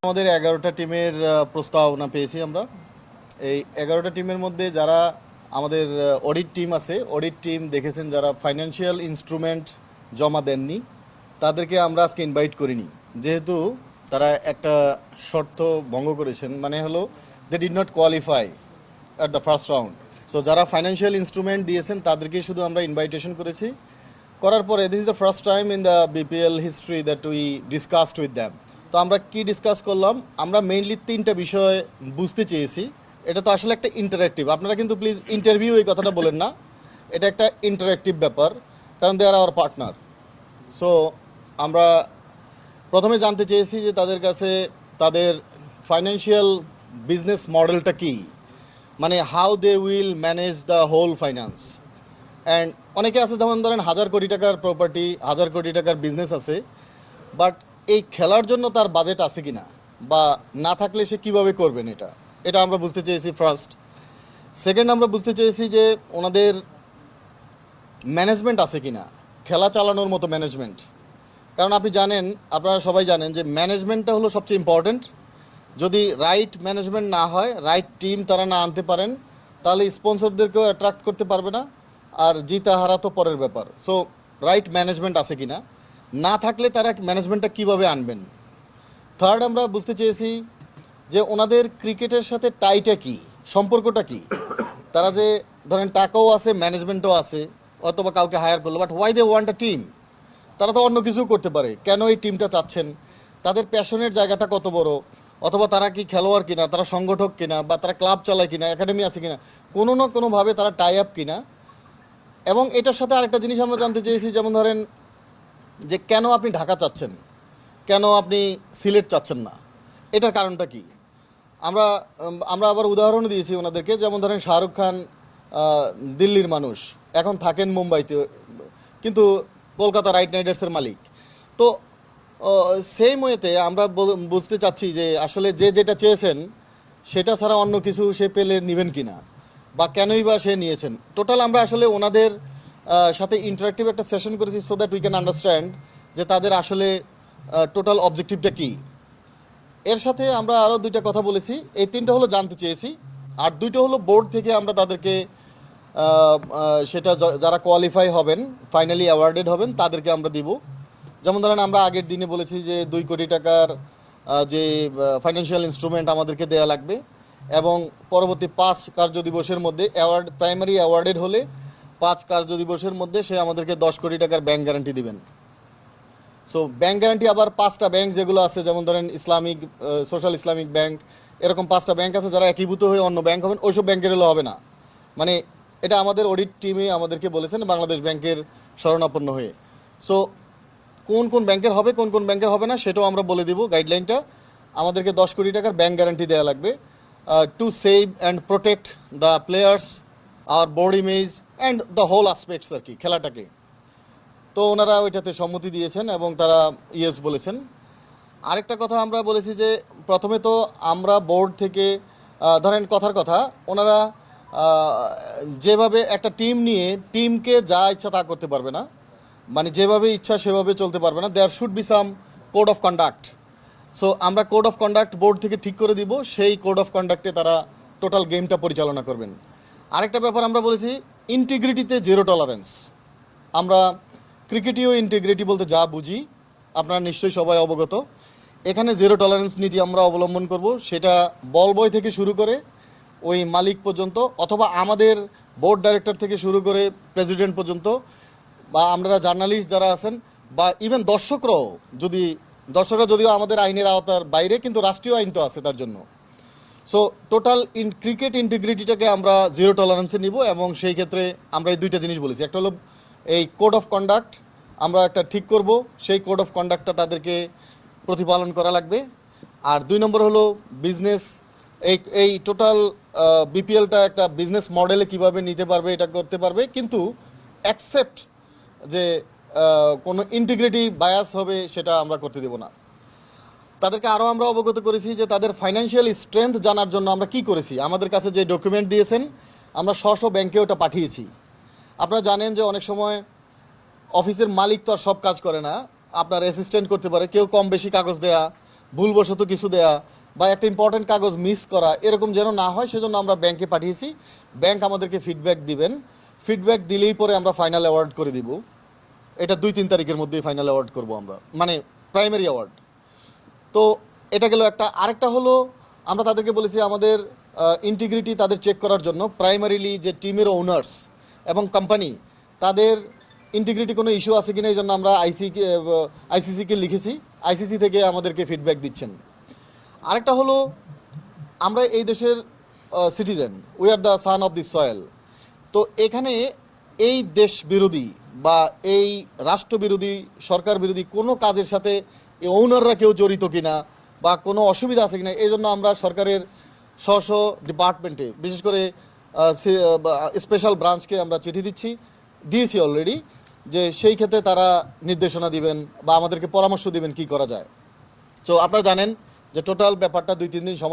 আমাদের 11টা টিমের প্রস্তাবনা পেয়েছি আমরা। এই 11টা টিমের মধ্যে যারা আমাদের অডিট টিম আছে, অডিট টিম দেখেছেন যারা ফাইন্যান্সিয়াল ইনস্ট্রুমেন্ট জমা দেননি তাদেরকে আমরা আজকে ইনভাইট করিনি, যেহেতু তারা একটা শর্ত ভঙ্গ করেছেন, মানে হলো they did not qualify at the first round. So যারা ফাইন্যান্সিয়াল ইনস্ট্রুমেন্ট দিয়েছেন তাদেরকে শুধু আমরা ইনভাইটেশন করেছি। করার পরে this is the first time in the BPL history that we discussed with them. তো আমরা কি ডিসকাস করলাম, আমরা মেইনলি 3টা বিষয় বুঝতে চেয়েছি। এটা তো আসলে একটা ইন্টারেক্টিভ, আপনারা কিন্তু প্লিজ ইন্টারভিউ এই কথাটা বলেন না, এটা একটা ইন্টারেক্টিভ ব্যাপার, কারণ দে আর আওয়ার পার্টনার। সো আমরা প্রথমে জানতে চেয়েছি যে তাদের কাছে তাদের ফাইন্যান্সিয়াল বিজনেস মডেলটা কী, মানে how they will manage the whole finance. And অনেকে আছে যেমন ধরেন 1000 কোটি টাকার প্রপার্টি, 1000 কোটি টাকার বিজনেস আছে, বাট এই খেলার জন্য তার বাজেট আছে কি না, বা না থাকলে সে কীভাবে করবেন, এটা এটা আমরা বুঝতে চেয়েছি ফার্স্ট। সেকেন্ড, আমরা বুঝতে চেয়েছি যে ওনাদের ম্যানেজমেন্ট আছে কি না, খেলা চালানোর মতো ম্যানেজমেন্ট। কারণ আপনি জানেন, আপনারা সবাই জানেন যে ম্যানেজমেন্টটা হলো সবচেয়ে ইম্পর্ট্যান্ট। যদি রাইট ম্যানেজমেন্ট না হয়, রাইট টিম তারা না আনতে পারেন, তাহলে স্পন্সরদেরকেও অ্যাট্রাক্ট করতে পারবে না, আর জিতা হারা তো পরের ব্যাপার। সো রাইট ম্যানেজমেন্ট আছে কি না, না থাকলে তারা ম্যানেজমেন্টটা কীভাবে আনবেন। থার্ড, আমরা বুঝতে চেয়েছি যে ওনাদের ক্রিকেটের সাথে টাইটা কি, সম্পর্কটা কি। তারা যে ধরেন টাকাও আছে, ম্যানেজমেন্টও আছে, অথবা কাউকে হায়ার করলো, but why they want a team. তারা তো অন্য কিছু করতে পারে, কেন এই টিমটা চাচ্ছেন, তাদের প্যাশনের জায়গাটা কত বড়, অথবা তারা কি খেলোয়াড় কিনা, তারা সংগঠক কিনা, বা তারা ক্লাব চালায় কিনা, একাডেমি আছে কিনা, কোনো না কোনোভাবে তারা টাই আপ কিনা। এবং এটার সাথে আরেকটা জিনিস আমরা জানতে চেয়েছি, যেমন ধরেন যে কেন আপনি ঢাকা চাচ্ছেন, কেন আপনি সিলেট চাচ্ছেন না, এটার কারণটা কি। আমরা আমরা আবার উদাহরণ দিয়েছি ওনাদেরকে, যেমন ধরেন শাহরুখ খান দিল্লির মানুষ, এখন থাকেন মুম্বাইতে, কিন্তু কলকাতা রাইডার্সের মালিক। তো সেই ওয়েতে আমরা বুঝতে চাচ্ছি যে আসলে যে যেটা চেয়েছেন সেটা ছাড়া অন্য কিছু সে পেলে নেবেন কি না, বা কেনই বা সে নিয়েছেন। টোটাল আমরা আসলে ওনাদের সাথে ইন্টারাক্টিভ একটা সেশন করেছি, so that we can understand যে তাদের আসলে টোটাল অবজেক্টিভটা কী। এর সাথে আমরা আরও 2টা কথা বলেছি, এই 3টা হলো জানতে চেয়েছি, আর 2টো হলো বোর্ড থেকে আমরা তাদেরকে সেটা যারা কোয়ালিফাই হবেন, ফাইনালি অ্যাওয়ার্ডেড হবেন, তাদেরকে আমরা দিব। যেমন ধরেন আমরা আগের দিনে বলেছি যে 2 কোটি টাকার যে ফাইন্যান্সিয়াল ইনস্ট্রুমেন্ট আমাদেরকে দেয়া লাগবে, এবং পরবর্তী 5 কার্যদিবসের মধ্যে প্রাইমারি অ্যাওয়ার্ডেড হলে 5 কার্যদিবসের মধ্যে সে আমাদেরকে 10 কোটি টাকার ব্যাংক গ্যারান্টি দিবেন। সো ব্যাংক গ্যারান্টি আবার 5টা ব্যাংক যেগুলো আছে, যেমন ধরেন ইসলামিক, সোশ্যাল ইসলামিক ব্যাংক, এরকম 5টা ব্যাংক আছে যারা একীভূত হয়ে অন্য ব্যাংক হবেন, ওইসব ব্যাংকের হলে হবে না। মানে এটা আমাদের অডিট টিমে আমাদেরকে বলেছেন, বাংলাদেশ ব্যাংকের শরণাপন্ন হয়ে। সো কোন কোন ব্যাংকের হবে, কোন কোন ব্যাংকের হবে না, সেটাও আমরা বলে দিব গাইডলাইনটা। আমাদেরকে 10 কোটি টাকার ব্যাংক গ্যারান্টি দেওয়া লাগবে to save and protect the players, our board image and the whole aspects আর কি, খেলাটাকে। তো ওনারা ওইটাতে সম্মতি দিয়েছেন এবং তারা ইয়েস বলেছেন। আরেকটা কথা আমরা বলেছি যে প্রথমে তো আমরা বোর্ড থেকে ধরেন কথার কথা, ওনারা যেভাবে একটা টিম নিয়ে টিমকে যা ইচ্ছা তা করতে পারবে না, মানে যেভাবে ইচ্ছা সেভাবে চলতে পারবে না। There should be some code of conduct. So আমরা কোড অফ কন্ডাক্ট বোর্ড থেকে ঠিক করে দিব, সেই কোড অফ কন্ডাক্টে তারা টোটাল গেমটা পরিচালনা করবেন। আরেকটা ব্যাপার আমরা বলেছি, ইন্টিগ্রিটিতে 0 টলারেন্স। আমরা ক্রিকেটীয় ইন্টিগ্রিটি বলতে যা বুঝি আপনারা নিশ্চয়ই সবাই অবগত, এখানে 0 টলারেন্স নীতি আমরা অবলম্বন করব। সেটা বল বয় থেকে শুরু করে ওই মালিক পর্যন্ত, অথবা আমাদের বোর্ড ডাইরেক্টর থেকে শুরু করে প্রেসিডেন্ট পর্যন্ত, বা আমরা জার্নালিস্ট যারা আছেন, বা ইভেন দর্শকরা যদিও আমাদের আইনের আওতার বাইরে, কিন্তু রাষ্ট্রীয় আইন তো আছে তার জন্য। সো টোটাল ক্রিকেট ইন্টিগ্রিটিটাকে আমরা 0 টলারেন্সে নিব, এবং সেই ক্ষেত্রে আমরা এই 2টা জিনিস বলেছি। একটা হলো এই কোড অফ কন্ডাক্ট আমরা একটা ঠিক করব, সেই কোড অফ কন্ডাক্টটা তাদেরকে প্রতিপালন করা লাগবে। আর 2 নম্বর হলো বিজনেস, এই টোটাল বিপিএলটা একটা বিজনেস মডেলে কিভাবে নিতে পারবে, এটা করতে পারবে, কিন্তু অ্যাকসেপ্ট যে কোনো ইন্টিগ্রিটি বায়াস হবে সেটা আমরা করতে দেব না। তাদেরকে আরও আমরা অবগত করেছি যে তাদের ফাইন্যান্সিয়াল স্ট্রেংথ জানার জন্য আমরা কি করেছি। আমাদের কাছে যে ডকুমেন্ট দিয়েছেন আমরা স্ব ব্যাংকে ওটা পাঠিয়েছি। আপনারা জানেন যে অনেক সময় অফিসের মালিক তো আর সব কাজ করে না, আপনার অ্যাসিস্ট্যান্ট করতে পারে, কেউ কম বেশি কাগজ দেয়া ভুলবশত কিছু দেয়া বা একটা ইম্পর্টেন্ট কাগজ মিস করা এরকম যেন না হয়, সেজন্য আমরা ব্যাংকে পাঠিয়েছি। ব্যাংক আমাদেরকে ফিডব্যাক দিবেন, ফিডব্যাক দিলেই পরে আমরা ফাইনাল অ্যাওয়ার্ড করে দিব। এটা 2-3 তারিখের মধ্যেই ফাইনাল অ্যাওয়ার্ড করব আমরা, মানে প্রাইমারি অ্যাওয়ার্ড। তো এটা গেল একটা। আরেকটা হলো আমরা তাদেরকে বলেছি আমাদের ইন্টিগ্রিটি তাদের চেক করার জন্য প্রাইমারিলি যে টিমের ওনার্স এবং কোম্পানি তাদের ইন্টিগ্রিটি কোনো ইস্যু আছে কিনা, এই জন্য আমরা আইসিসিকে লিখেছি। আইসিসি থেকে আমাদেরকে ফিডব্যাক দিচ্ছেন। আরেকটা হলো আমরা এই দেশের citizen, we are the son of the soil. তো এখানে এই দেশ বিরোধী বা এই রাষ্ট্রবিরোধী সরকার বিরোধী কোনো কাজের সাথে এই ওনাররা কেউ জড়িত কিনা বা কোনো অসুবিধা আছে কিনা, এই জন্য আমরা সরকারের স্ব ডিপার্টমেন্টে বিশেষ করে স্পেশাল ব্রাঞ্চকে আমরা চিঠি দিয়েছি অলরেডি, যে সেই ক্ষেত্রে তারা নির্দেশনা দিবেন বা আমাদেরকে পরামর্শ দিবেন কি করা যায়। তো আপনারা জানেন যে টোটাল ব্যাপারটা 2-3 দিন সময়